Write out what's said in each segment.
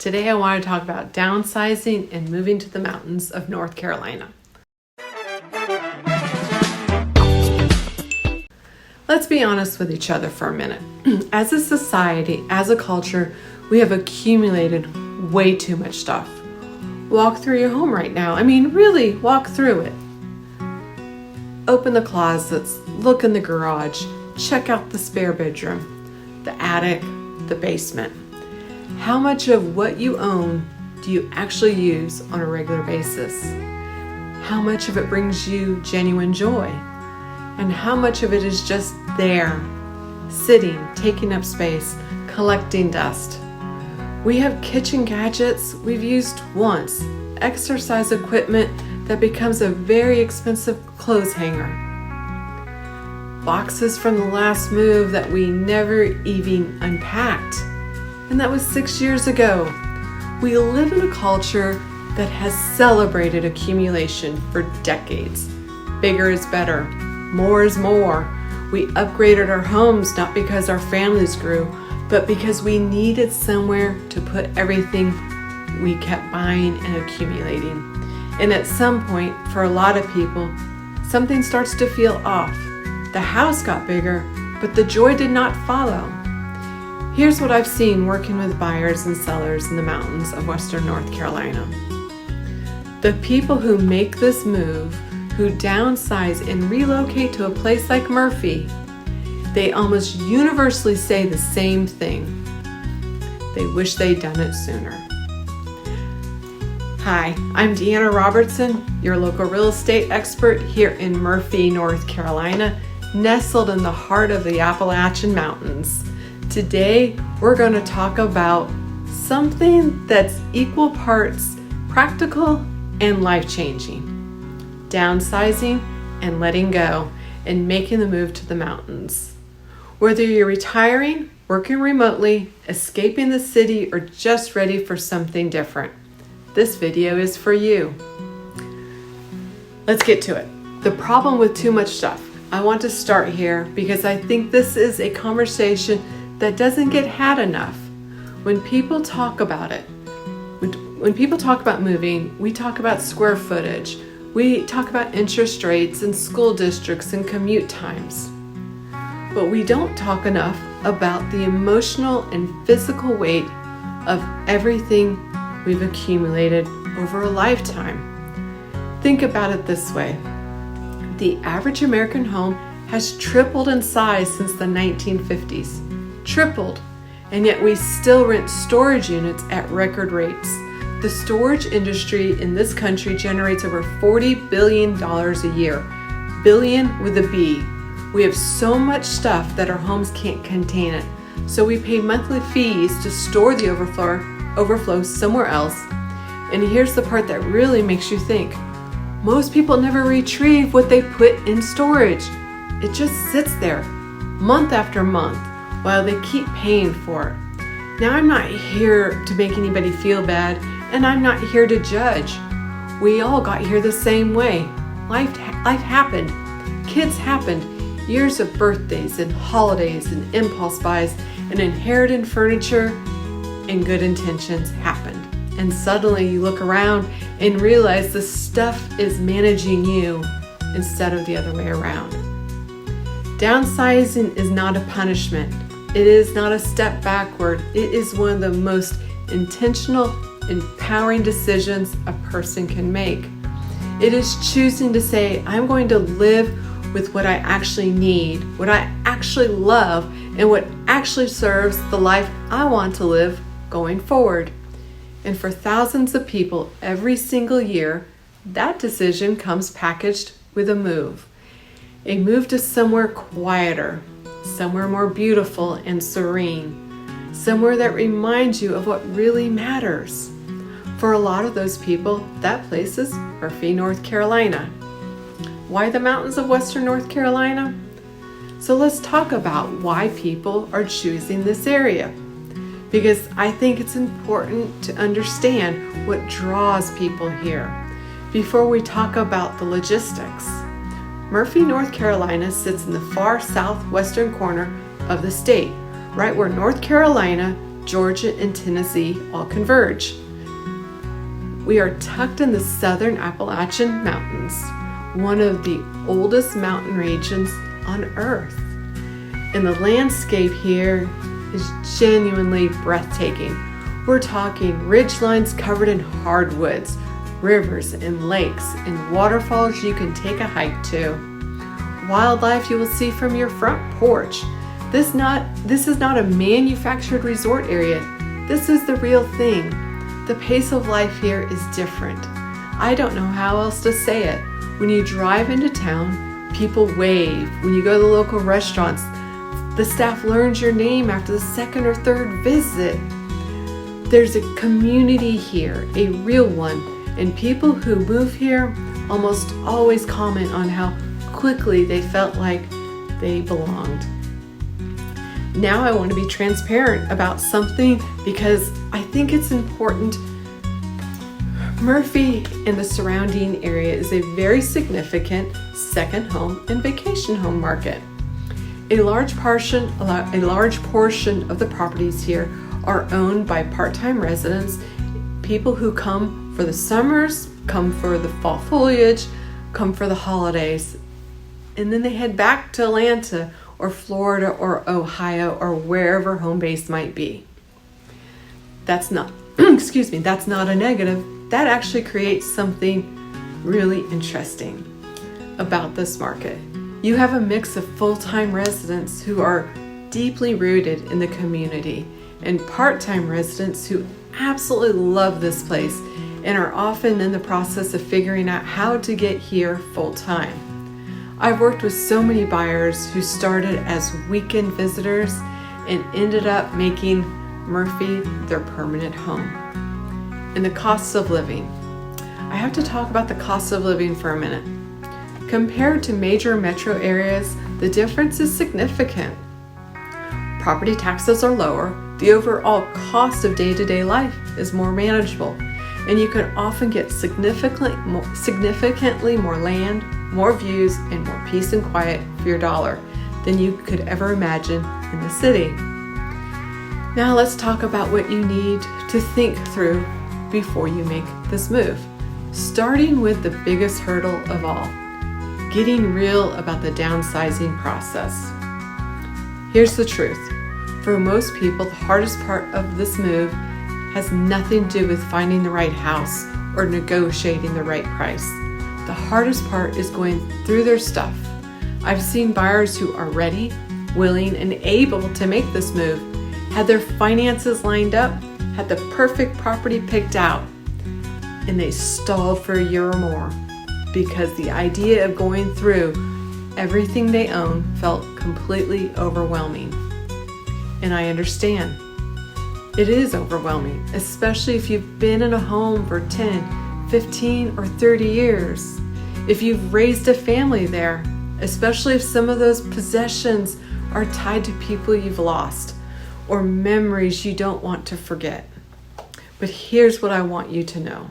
Today I want to talk about downsizing and moving to the mountains of North Carolina. Let's be honest with each other for a minute. As a society, as a culture, we have accumulated way too much stuff. Walk through your home right now. Really, walk through it. Open the closets, look in the garage, check out the spare bedroom, the attic, the basement. How much of what you own do you actually use on a regular basis? How much of it brings you genuine joy? And how much of it is just there, sitting, taking up space, collecting dust? We have kitchen gadgets we've used once, exercise equipment that becomes a very expensive clothes hanger, boxes from the last move that we never even unpacked. And that was 6 years ago. We live in a culture that has celebrated accumulation for decades. Bigger is better. More is more. We upgraded our homes not because our families grew, but because we needed somewhere to put everything we kept buying and accumulating. And at some point, for a lot of people, something starts to feel off. The house got bigger, but the joy did not follow. Here's what I've seen working with buyers and sellers in the mountains of Western North Carolina. The people who make this move, who downsize and relocate to a place like Murphy, they almost universally say the same thing. They wish they'd done it sooner. Hi, I'm Deanna Robertson, your local real estate expert here in Murphy, North Carolina, nestled in the heart of the Appalachian Mountains. Today, we're going to talk about something that's equal parts practical and life-changing. Downsizing and letting go and making the move to the mountains. Whether you're retiring, working remotely, escaping the city, or just ready for something different, this video is for you. Let's get to it. The problem with too much stuff. I want to start here because I think this is a conversation that doesn't get had enough. When people talk about it, when people talk about moving, we talk about square footage. We talk about interest rates and school districts and commute times. But we don't talk enough about the emotional and physical weight of everything we've accumulated over a lifetime. Think about it this way. The average American home has tripled in size since the 1950s. Tripled. And yet we still rent storage units at record rates. The storage industry in this country generates over $40 billion a year. Billion with a B. We have so much stuff that our homes can't contain it. So we pay monthly fees to store the overflow somewhere else. And here's the part that really makes you think. Most people never retrieve what they put in storage. It just sits there month after month while they keep paying for it. Now, I'm not here to make anybody feel bad, and I'm not here to judge. We all got here the same way. Life happened. Kids happened. Years of birthdays and holidays and impulse buys and inherited furniture and good intentions happened. And suddenly you look around and realize the stuff is managing you instead of the other way around. Downsizing is not a punishment. It is not a step backward. It is one of the most intentional, empowering decisions a person can make. It is choosing to say, I'm going to live with what I actually need, what I actually love, and what actually serves the life I want to live going forward. And for thousands of people every single year, that decision comes packaged with a move. A move to somewhere quieter, somewhere more beautiful and serene, somewhere that reminds you of what really matters. For a lot of those people, that place is Murphy, North Carolina. Why the mountains of Western North Carolina? So let's talk about why people are choosing this area. Because I think it's important to understand what draws people here before we talk about the logistics. Murphy, North Carolina sits in the far southwestern corner of the state, right where North Carolina, Georgia and Tennessee all converge. We are tucked in the southern Appalachian Mountains, one of the oldest mountain regions on Earth. And the landscape here is genuinely breathtaking. We're talking ridgelines covered in hardwoods, rivers and lakes and waterfalls you can take a hike to. Wildlife you will see from your front porch. This is not a manufactured resort area. This is the real thing. The pace of life here is different. I don't know how else to say it. When you drive into town, people wave. When you go to the local restaurants, the staff learns your name after the second or third visit. There's a community here, a real one, and people who move here almost always comment on how quickly they felt like they belonged. Now I want to be transparent about something because I think it's important. Murphy and the surrounding area is a very significant second home and vacation home market. A large portion of the properties here are owned by part-time residents, people who come for the summers, come for the fall foliage, come for the holidays, and then they head back to Atlanta or Florida or Ohio or wherever home base might be. That's not, that's not a negative. That actually creates something really interesting about this market. You have a mix of full-time residents who are deeply rooted in the community and part-time residents who absolutely love this place and are often in the process of figuring out how to get here full-time. I've worked with so many buyers who started as weekend visitors and ended up making Murphy their permanent home. And the costs of living. I have to talk about the cost of living for a minute. Compared to major metro areas, the difference is significant. Property taxes are lower, the overall cost of day-to-day life is more manageable, and you can often get significantly more land, more views, and more peace and quiet for your dollar than you could ever imagine in the city. Now let's talk about what you need to think through before you make this move. Starting with the biggest hurdle of all, getting real about the downsizing process. Here's the truth. For most people, the hardest part of this move has nothing to do with finding the right house or negotiating the right price. The hardest part is going through their stuff. I've seen buyers who are ready, willing, and able to make this move, had their finances lined up, had the perfect property picked out, and they stalled for a year or more because the idea of going through everything they own felt completely overwhelming. And I understand. It is overwhelming, especially if you've been in a home for 10, 15, or 30 years. If you've raised a family there, especially if some of those possessions are tied to people you've lost or memories you don't want to forget. But here's what I want you to know.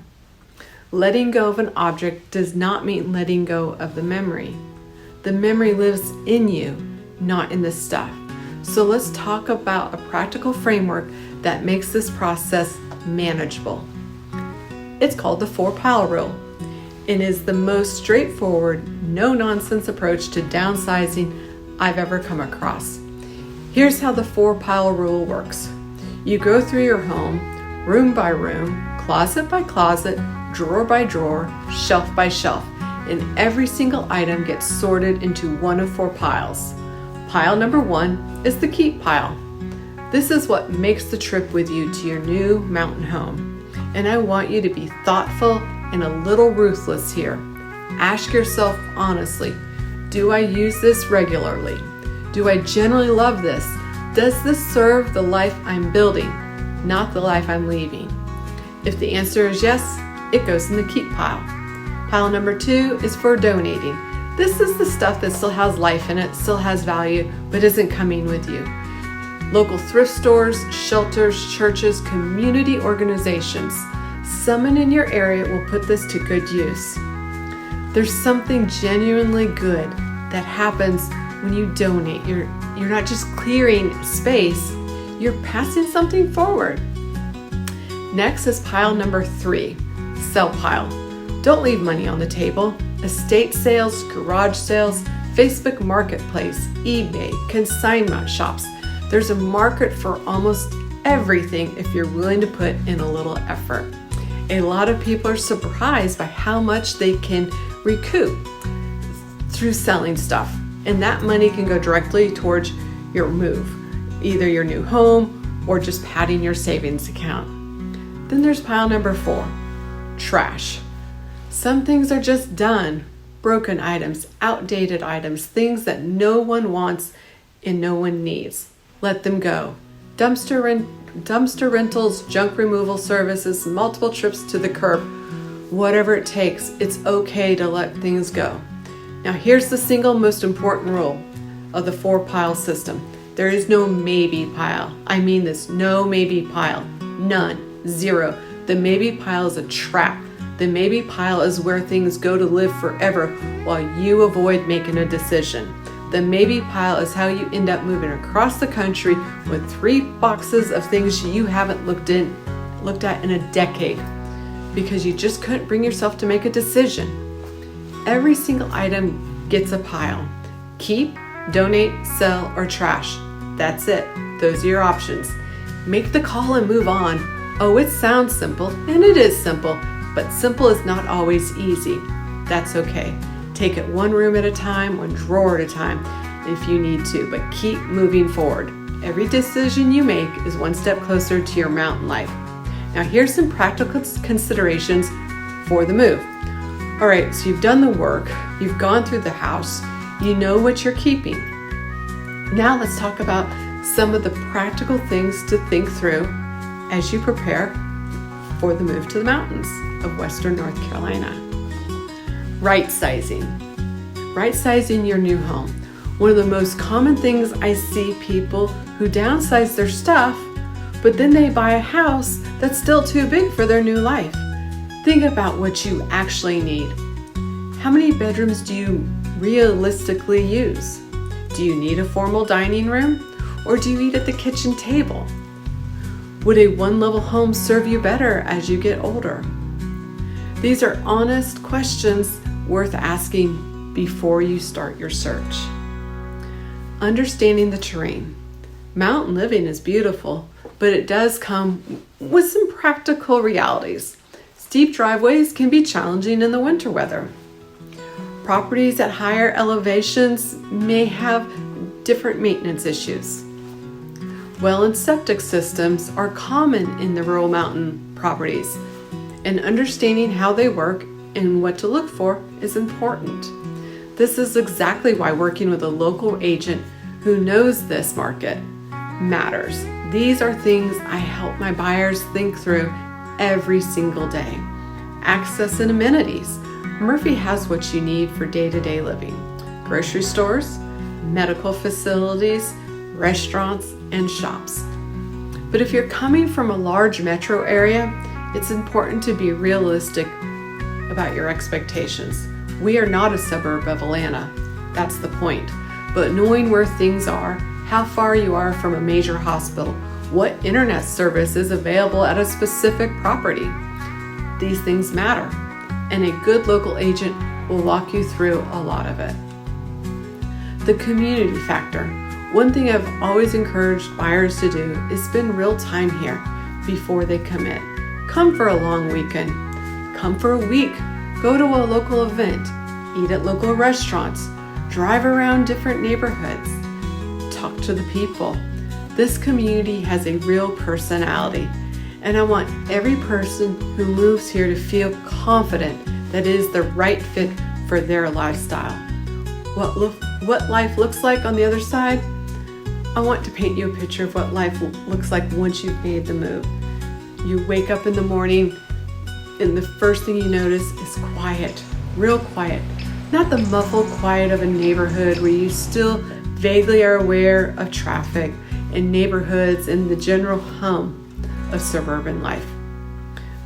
Letting go of an object does not mean letting go of the memory. The memory lives in you, not in the stuff. So let's talk about a practical framework that makes this process manageable. It's called the 4-pile rule and is the most straightforward, no-nonsense approach to downsizing I've ever come across. Here's how the 4-pile rule works. You go through your home, room by room, closet by closet, drawer by drawer, shelf by shelf, and every single item gets sorted into one of 4 piles. Pile number 1 is the keep pile. This is what makes the trip with you to your new mountain home. And I want you to be thoughtful and a little ruthless here. Ask yourself honestly, do I use this regularly? Do I generally love this? Does this serve the life I'm building, not the life I'm leaving? If the answer is yes, it goes in the keep pile. Pile number 2 is for donating. This is the stuff that still has life in it, still has value, but isn't coming with you. Local thrift stores, shelters, churches, community organizations. Someone in your area will put this to good use. There's something genuinely good that happens when you donate. You're not just clearing space, you're passing something forward. Next is pile number 3, sell pile. Don't leave money on the table. Estate sales, garage sales, Facebook Marketplace, eBay, consignment shops. There's a market for almost everything if you're willing to put in a little effort. A lot of people are surprised by how much they can recoup through selling stuff, and that money can go directly towards your move, either your new home or just padding your savings account. Then there's pile number 4, trash. Some things are just done. Broken items, outdated items, things that no one wants and no one needs. Let them go. Dumpster rentals, junk removal services, multiple trips to the curb, whatever it takes, it's okay to let things go. Now here's the single most important rule of the 4-pile system. There is no maybe pile. I mean this, no maybe pile. None, 0. The maybe pile is a trap. The maybe pile is where things go to live forever while you avoid making a decision. The maybe pile is how you end up moving across the country with 3 boxes of things you haven't looked at in a decade because you just couldn't bring yourself to make a decision. Every single item gets a pile. Keep, donate, sell, or trash. That's it. Those are your options. Make the call and move on. Oh, it sounds simple, and it is simple, but simple is not always easy. That's okay. Take it one room at a time, one drawer at a time if you need to, but keep moving forward. Every decision you make is one step closer to your mountain life. Now here's some practical considerations for the move. All right, so you've done the work, you've gone through the house, you know what you're keeping. Now let's talk about some of the practical things to think through as you prepare for the move to the mountains of Western North Carolina. Right sizing your new home. One of the most common things I see people who downsize their stuff, but then they buy a house that's still too big for their new life. Think about what you actually need. How many bedrooms do you realistically use? Do you need a formal dining room, or do you eat at the kitchen table? Would a one-level home serve you better as you get older? These are honest questions worth asking before you start your search. Understanding the terrain. Mountain living is beautiful, but it does come with some practical realities. Steep driveways can be challenging in the winter weather. Properties at higher elevations may have different maintenance issues. Well and septic systems are common in the rural mountain properties, and understanding how they work and what to look for is important. This is exactly why working with a local agent who knows this market matters. These are things I help my buyers think through every single day. Access and amenities. Murphy has what you need for day-to-day living. Grocery stores, medical facilities, restaurants, and shops. But if you're coming from a large metro area, it's important to be realistic about your expectations. We are not a suburb of Atlanta, that's the point. But knowing where things are, how far you are from a major hospital, what internet service is available at a specific property, these things matter. And a good local agent will walk you through a lot of it. The community factor. One thing I've always encouraged buyers to do is spend real time here before they commit. Come for a long weekend. Come for a week. Go to a local event. Eat at local restaurants. Drive around different neighborhoods. Talk to the people. This community has a real personality, and I want every person who moves here to feel confident that it is the right fit for their lifestyle. What life looks like on the other side? I want to paint you a picture of what life looks like once you've made the move. You wake up in the morning and the first thing you notice is quiet, real quiet. Not the muffled quiet of a neighborhood where you still vaguely are aware of traffic and neighborhoods and the general hum of suburban life.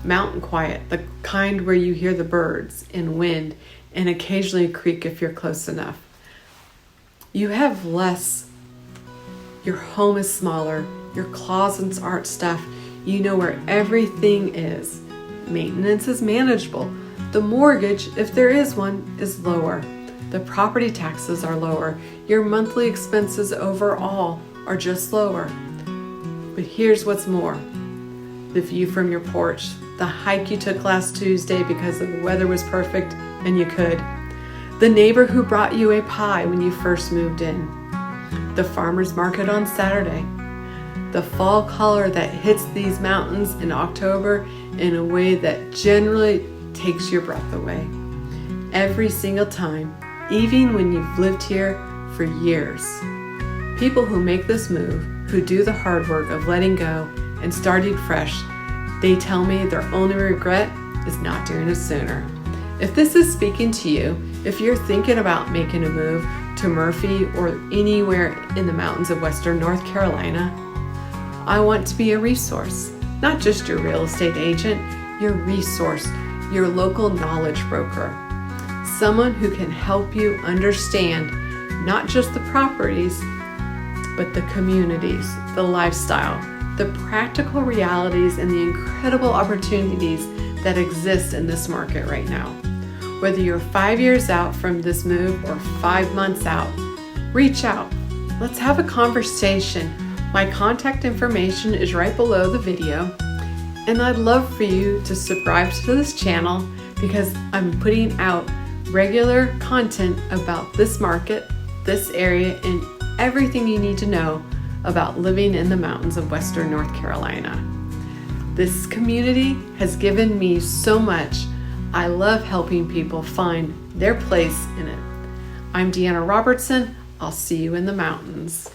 Mountain quiet, the kind where you hear the birds and wind and occasionally a creek if you're close enough. You have less. Your home is smaller. Your closets aren't stuffed. You know where everything is. Maintenance is manageable. The mortgage, if there is one, is lower. The property taxes are lower. Your monthly expenses overall are just lower. But here's what's more. The view from your porch, the hike you took last Tuesday because the weather was perfect and you could. The neighbor who brought you a pie when you first moved in. The farmer's market on Saturday. The fall color that hits these mountains in October in a way that generally takes your breath away. Every single time, even when you've lived here for years. People who make this move, who do the hard work of letting go and starting fresh, they tell me their only regret is not doing it sooner. If this is speaking to you, if you're thinking about making a move to Murphy or anywhere in the mountains of Western North Carolina, I want to be a resource, not just your real estate agent, your resource, your local knowledge broker. Someone who can help you understand not just the properties, but the communities, the lifestyle, the practical realities, and the incredible opportunities that exist in this market right now. Whether you're 5 years out from this move or 5 months out, reach out. Let's have a conversation. My contact information is right below the video, and I'd love for you to subscribe to this channel because I'm putting out regular content about this market, this area, and everything you need to know about living in the mountains of Western North Carolina. This community has given me so much. I love helping people find their place in it. I'm Deanna Robertson. I'll see you in the mountains.